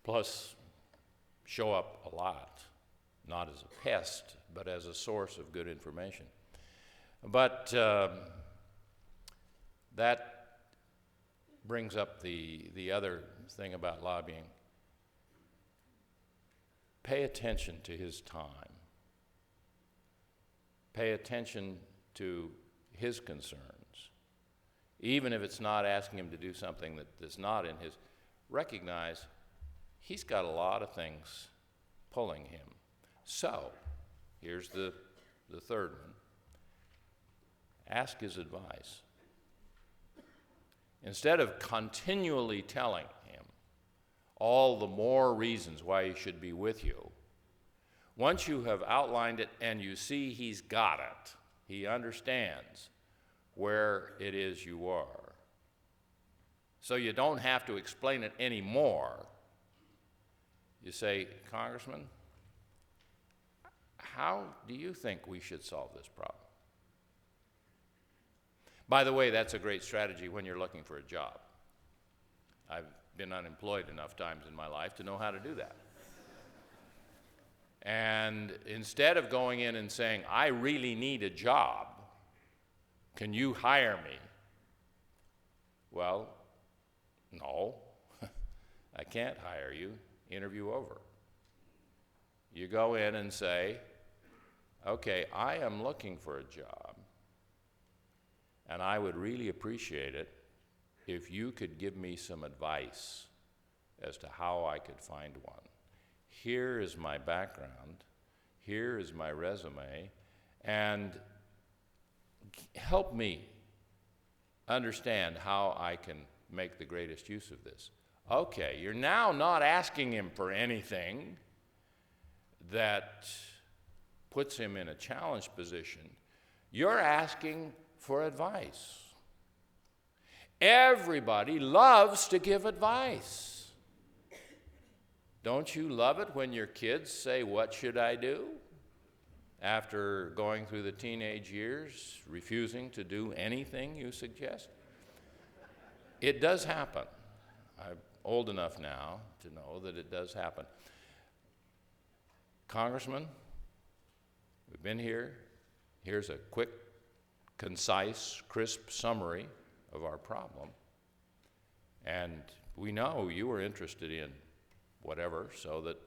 plus show up a lot, not as a pest, but as a source of good information. But that brings up the other thing about lobbying. Pay attention to his time. Pay attention to his concerns. Even if it's not asking him to do something that's not in his, recognize he's got a lot of things pulling him. So, here's the third one. Ask his advice. Instead of continually telling him all the more reasons why he should be with you, once you have outlined it and you see he's got it, he understands where it is you are. So you don't have to explain it anymore. You say, Congressman, how do you think we should solve this problem? By the way, that's a great strategy when you're looking for a job. I've been unemployed enough times in my life to know how to do that. And instead of going in and saying, I really need a job, can you hire me? Well, no, I can't hire you. Interview over. You go in and say, okay, I am looking for a job, and I would really appreciate it if you could give me some advice as to how I could find one. Here is my background, here is my resume, and help me understand how I can make the greatest use of this. Okay, you're now not asking him for anything that puts him in a challenged position. You're asking for advice. Everybody loves to give advice. Don't you love it when your kids say, what should I do? After going through the teenage years, refusing to do anything you suggest? It does happen. I'm old enough now to know that it does happen. Congressman, we've been here. Here's a quick, concise, crisp summary of our problem. And we know you were interested in whatever, so that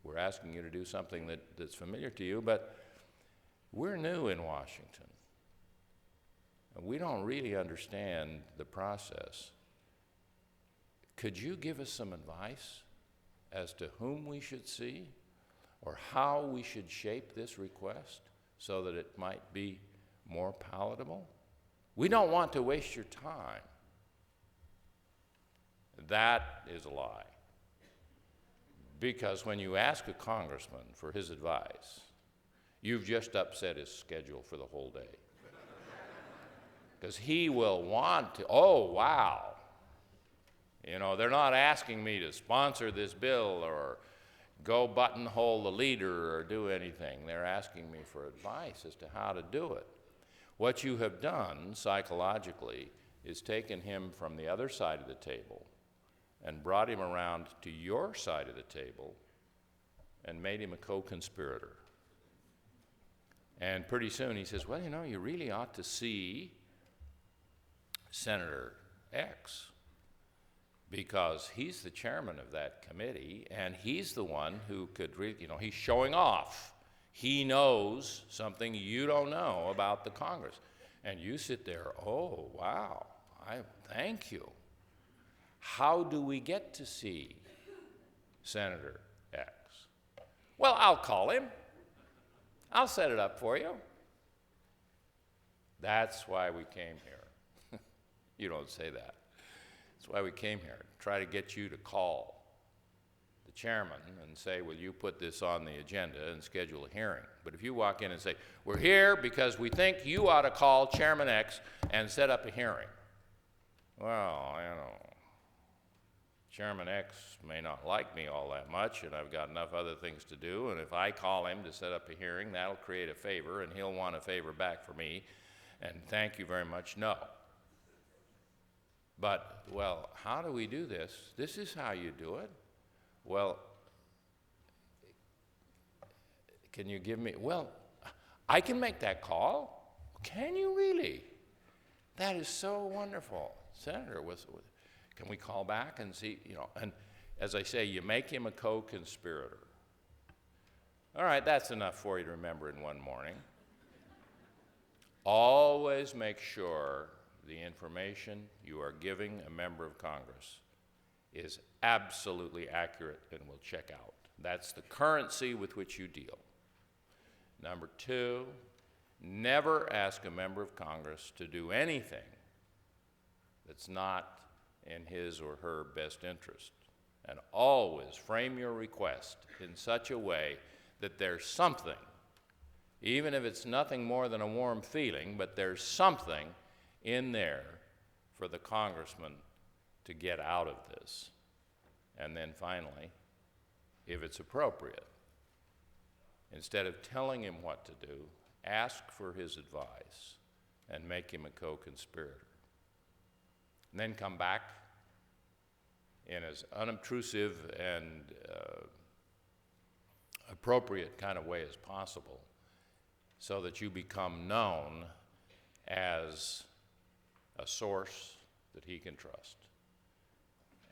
we're asking you to do something that's familiar to you, but we're new in Washington. We don't really understand the process. Could you give us some advice as to whom we should see or how we should shape this request so that it might be more palatable? We don't want to waste your time. That is a lie. Because when you ask a congressman for his advice, you've just upset his schedule for the whole day. Because he will want to, oh, wow. You know, they're not asking me to sponsor this bill or go buttonhole the leader or do anything. They're asking me for advice as to how to do it. What you have done psychologically is taken him from the other side of the table and brought him around to your side of the table and made him a co-conspirator. And pretty soon he says, well, you know, you really ought to see Senator X, because he's the chairman of that committee, and he's the one who could really, you know, he's showing off. He knows something you don't know about the Congress. And you sit there, oh, wow, thank you. How do we get to see Senator X? Well, I'll call him. I'll set it up for you. That's why we came here. You don't say that. That's why we came here, to try to get you to call the chairman and say, will you put this on the agenda and schedule a hearing? But if you walk in and say, we're here because we think you ought to call Chairman X and set up a hearing. Well, you know, Chairman X may not like me all that much, and I've got enough other things to do, and if I call him to set up a hearing, that'll create a favor, and he'll want a favor back for me, and thank you very much, no. But, well, how do we do this? This is how you do it. Well, can you give me, well, I can make that call. Can you really? That is so wonderful. Senator, can we call back and see, and as I say, you make him a co-conspirator. All right, that's enough for you to remember in one morning. Always make sure the information you are giving a member of Congress is absolutely accurate and will check out. That's the currency with which you deal. Number two, never ask a member of Congress to do anything that's not in his or her best interest. And always frame your request in such a way that there's something, even if it's nothing more than a warm feeling, but there's something in there for the congressman to get out of this. And then finally, if it's appropriate, instead of telling him what to do, ask for his advice and make him a co-conspirator. And then come back in as unobtrusive and appropriate kind of way as possible so that you become known as a source that he can trust.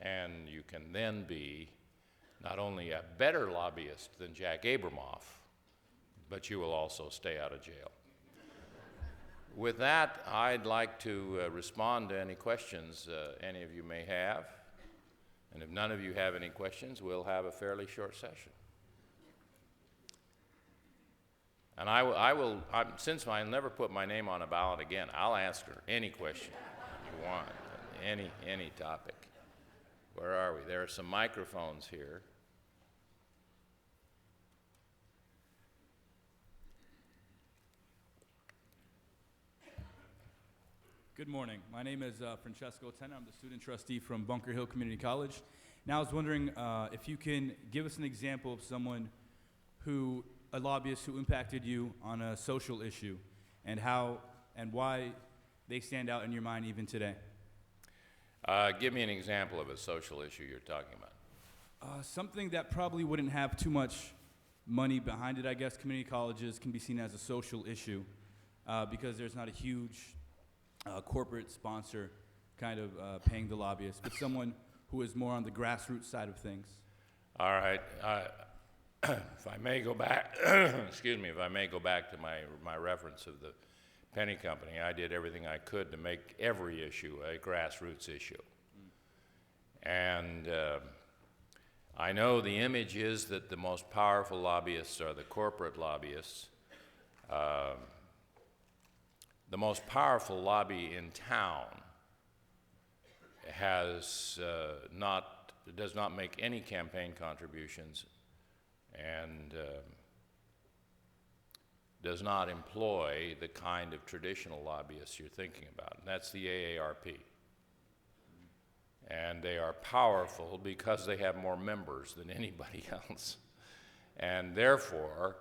And you can then be not only a better lobbyist than Jack Abramoff, but you will also stay out of jail. With that, I'd like to respond to any questions any of you may have. And if none of you have any questions, we'll have a fairly short session. And since I never put my name on a ballot again, I'll answer any question you want, any topic. Where are we? There are some microphones here. Good morning. My name is Francesco Tenna. I'm the student trustee from Bunker Hill Community College. Now I was wondering if you can give us an example of someone a lobbyist who impacted you on a social issue and how and why they stand out in your mind even today. Give me an example of a social issue you're talking about. Something that probably wouldn't have too much money behind it, I guess. Community colleges can be seen as a social issue because there's not a huge corporate sponsor kind of paying the lobbyist, but someone who is more on the grassroots side of things. All right. If I may go back, if I may go back to my reference of the penny company, I did everything I could to make every issue a grassroots issue. And I know the image is that the most powerful lobbyists are the corporate lobbyists. The most powerful lobby in town does not make any campaign contributions and does not employ the kind of traditional lobbyists you're thinking about, and that's the AARP. And they are powerful because they have more members than anybody else. And therefore,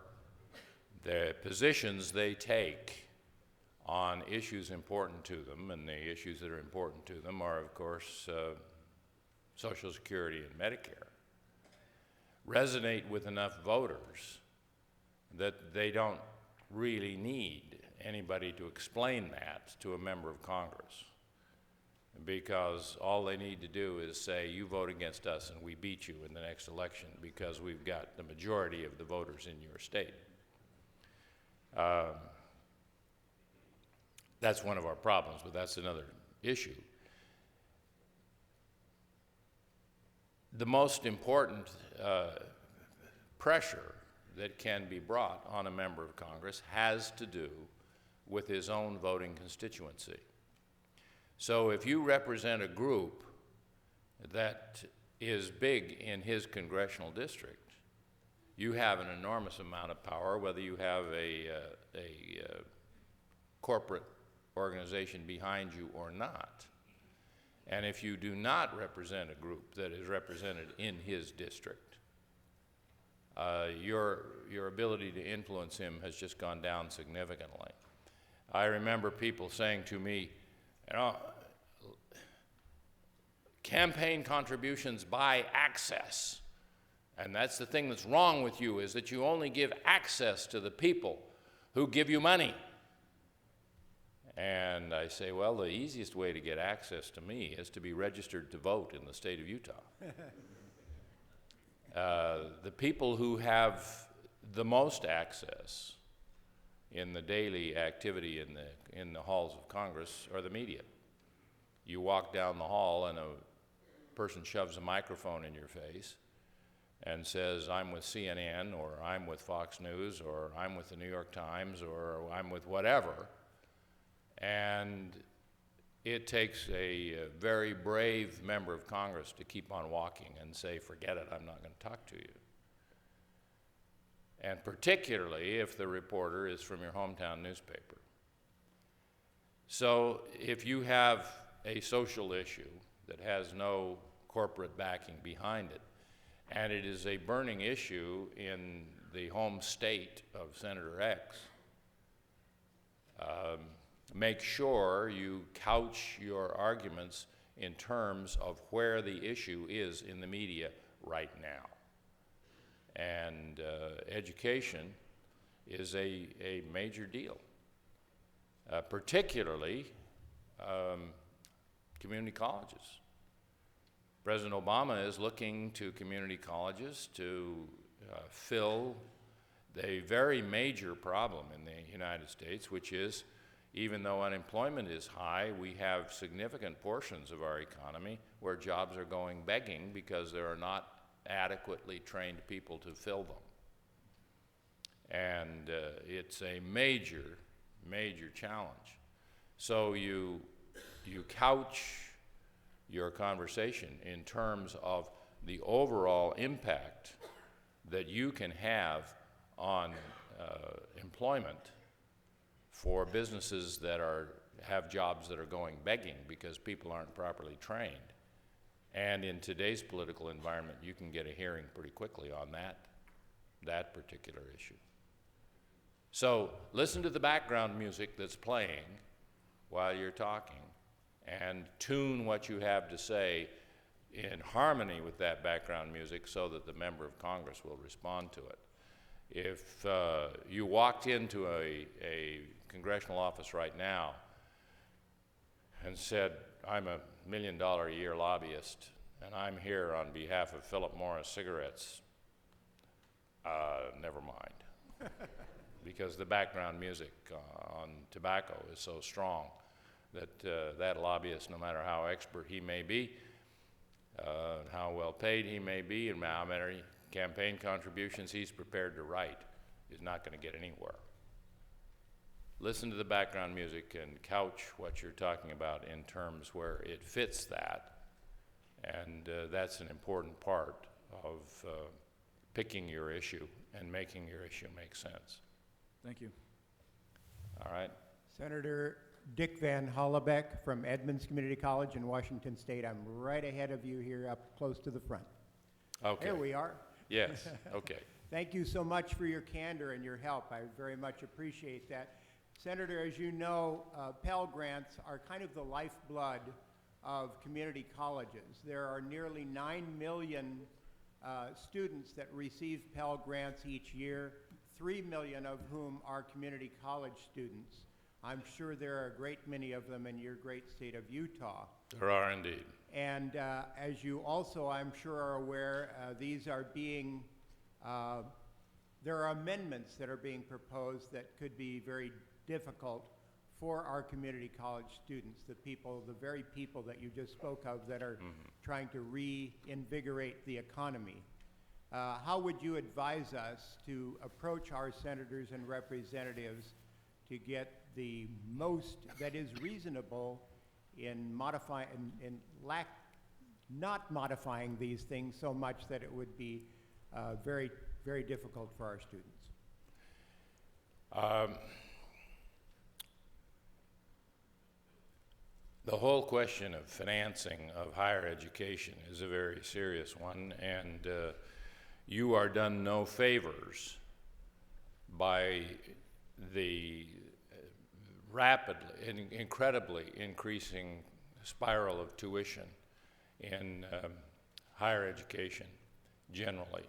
the positions they take on issues important to them, and the issues that are important to them are, of course, Social Security and Medicare, resonate with enough voters that they don't really need anybody to explain that to a member of Congress, because all they need to do is say, you vote against us and we beat you in the next election because we've got the majority of the voters in your state. That's one of our problems, but that's another issue. The most important pressure that can be brought on a member of Congress has to do with his own voting constituency. So if you represent a group that is big in his congressional district, you have an enormous amount of power, whether you have a corporate organization behind you or not. And if you do not represent a group that is represented in his district, your ability to influence him has just gone down significantly. I remember people saying to me, campaign contributions buy access. And that's the thing that's wrong with you, is that you only give access to the people who give you money. And I say, well, the easiest way to get access to me is to be registered to vote in the state of Utah. The people who have the most access in the daily activity in the halls of Congress are the media. You walk down the hall and a person shoves a microphone in your face and says, I'm with CNN, or I'm with Fox News, or I'm with the New York Times, or I'm with whatever. And it takes a very brave member of Congress to keep on walking and say, forget it, I'm not going to talk to you. And particularly if the reporter is from your hometown newspaper. So if you have a social issue that has no corporate backing behind it, and it is a burning issue in the home state of Senator X, make sure you couch your arguments in terms of where the issue is in the media right now. And education is a major deal, particularly community colleges. President Obama is looking to community colleges to fill a very major problem in the United States, which is, even though unemployment is high, we have significant portions of our economy where jobs are going begging because there are not adequately trained people to fill them. And it's a major, major challenge. So you couch your conversation in terms of the overall impact that you can have on employment for businesses that have jobs that are going begging because people aren't properly trained. And in today's political environment, you can get a hearing pretty quickly on that particular issue. So listen to the background music that's playing while you're talking, and tune what you have to say in harmony with that background music so that the member of Congress will respond to it. If you walked into a congressional office right now and said, I'm a $1 million a year lobbyist, and I'm here on behalf of Philip Morris Cigarettes, never mind. Because the background music on tobacco is so strong that that lobbyist, no matter how expert he may be, how well paid he may be, and how many campaign contributions he's prepared to write, is not going to get anywhere. Listen to the background music and couch what you're talking about in terms where it fits that, and that's an important part of picking your issue and making your issue make sense. Thank you. All right. Senator Dick Van Hollebeck from Edmonds Community College in Washington State. I'm right ahead of you here, up close to the front. Okay. There we are. Yes, okay. Thank you so much for your candor and your help. I very much appreciate that. Senator, as you know, Pell Grants are kind of the lifeblood of community colleges. There are nearly 9 million students that receive Pell Grants each year, 3 million of whom are community college students. I'm sure there are a great many of them in your great state of Utah. There are indeed. And as you also, I'm sure, are aware, these are being, there are amendments that are being proposed that could be very difficult for our community college students, the very people that you just spoke of that are trying to reinvigorate the economy. How would you advise us to approach our senators and representatives to get the most that is reasonable in not modifying these things so much that it would be very, very difficult for our students? The whole question of financing of higher education is a very serious one, and you are done no favors by the rapidly, incredibly increasing spiral of tuition in higher education generally.